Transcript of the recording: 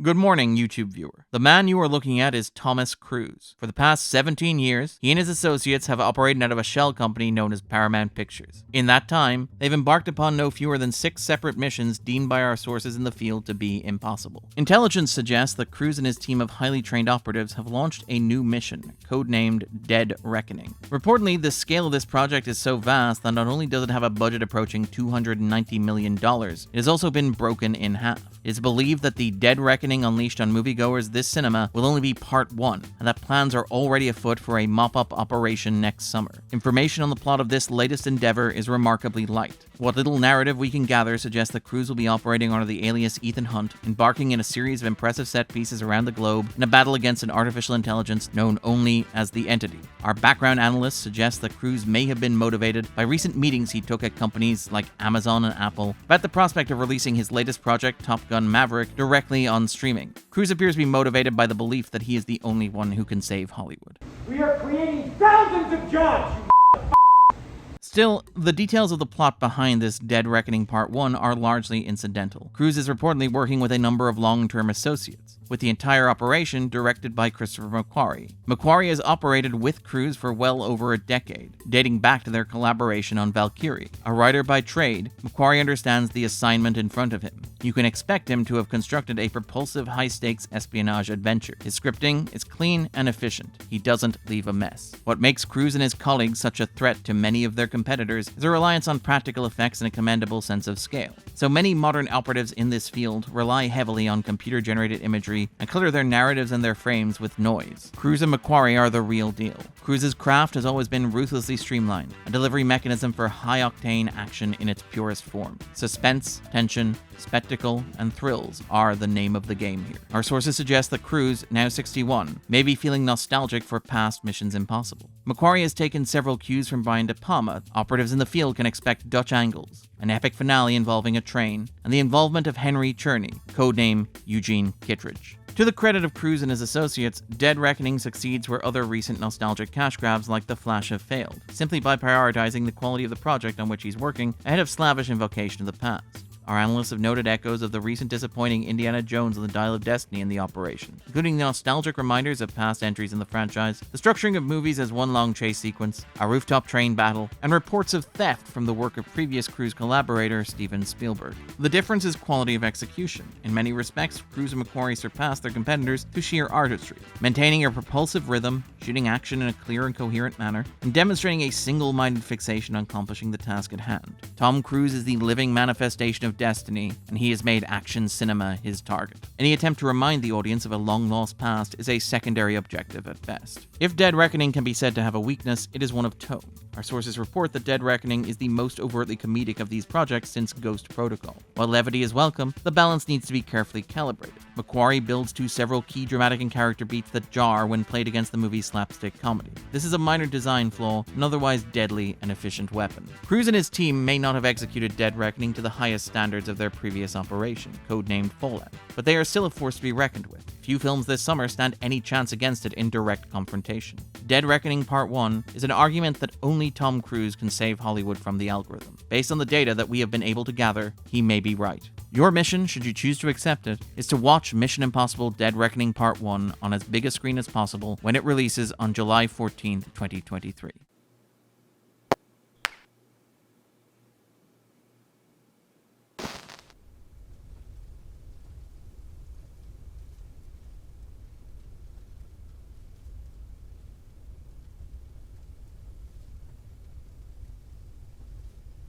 Good morning, YouTube viewer. The man you are looking at is Thomas Cruise. For the past 17 years, he and his associates have operated out of a shell company known as Paramount Pictures. In that time, they've embarked upon no fewer than 6 separate missions deemed by our sources in the field to be impossible. Intelligence suggests that Cruise and his team of highly trained operatives have launched a new mission, codenamed Dead Reckoning. Reportedly, the scale of this project is so vast that not only does it have a budget approaching $290 million, it has also been broken in half. It is believed that the Dead Reckoning unleashed on moviegoers this cinema will only be part 1, and that plans are already afoot for a mop-up operation next summer. Information on the plot of this latest endeavor is remarkably light. What little narrative we can gather suggests that Cruise will be operating under the alias Ethan Hunt, embarking in a series of impressive set pieces around the globe in a battle against an artificial intelligence known only as the Entity. Our background analysts suggest that Cruise may have been motivated by recent meetings he took at companies like Amazon and Apple about the prospect of releasing his latest project, Top Gun Maverick, directly on streaming. Cruise appears to be motivated by the belief that he is the only one who can save Hollywood. We are creating thousands of jobs, you Still, the details of the plot behind this Dead Reckoning Part 1 are largely incidental. Cruise is reportedly working with a number of long-term associates, with the entire operation directed by Christopher McQuarrie. McQuarrie has operated with Cruise for well over a decade, dating back to their collaboration on Valkyrie. A writer by trade, McQuarrie understands the assignment in front of him. You can expect him to have constructed a propulsive high-stakes espionage adventure. His scripting is clean and efficient. He doesn't leave a mess. What makes Cruise and his colleagues such a threat to many of their competitors is a reliance on practical effects and a commendable sense of scale. So many modern operatives in this field rely heavily on computer-generated imagery and clutter their narratives and their frames with noise. Cruise and McQuarrie are the real deal. Cruise's craft has always been ruthlessly streamlined, a delivery mechanism for high-octane action in its purest form. Suspense, tension, spectacle, and thrills are the name of the game here. Our sources suggest that Cruise, now 61, may be feeling nostalgic for past Missions Impossible. McQuarrie has taken several cues from Brian De Palma. Operatives in the field can expect Dutch angles, an epic finale involving a train, and the involvement of Henry Czerny, codename Eugene Kittredge. To the credit of Cruise and his associates, Dead Reckoning succeeds where other recent nostalgic cash grabs like The Flash have failed, simply by prioritizing the quality of the project on which he's working ahead of slavish invocation of the past. Our analysts have noted echoes of the recent disappointing Indiana Jones and the Dial of Destiny in the operation, including the nostalgic reminders of past entries in the franchise, the structuring of movies as one long chase sequence, a rooftop train battle, and reports of theft from the work of previous Cruise collaborator Steven Spielberg. The difference is quality of execution. In many respects, Cruise and McQuarrie surpass their competitors through sheer artistry, maintaining a propulsive rhythm, shooting action in a clear and coherent manner, and demonstrating a single-minded fixation on accomplishing the task at hand. Tom Cruise is the living manifestation of destiny, and he has made action cinema his target. Any attempt to remind the audience of a long-lost past is a secondary objective at best. If Dead Reckoning can be said to have a weakness, it is one of tone. Our sources report that Dead Reckoning is the most overtly comedic of these projects since Ghost Protocol. While levity is welcome, the balance needs to be carefully calibrated. McQuarrie builds to several key dramatic and character beats that jar when played against the movie's slapstick comedy. This is a minor design flaw, an otherwise deadly and efficient weapon. Cruise and his team may not have executed Dead Reckoning to the highest standards of their previous operation, codenamed Fallout, but they are still a force to be reckoned with. Few films this summer stand any chance against it in direct confrontation. Dead Reckoning Part 1 is an argument that only Tom Cruise can save Hollywood from the algorithm. Based on the data that we have been able to gather, he may be right. Your mission, should you choose to accept it, is to watch Mission Impossible Dead Reckoning Part 1 on as big a screen as possible when it releases on July 14th, 2023.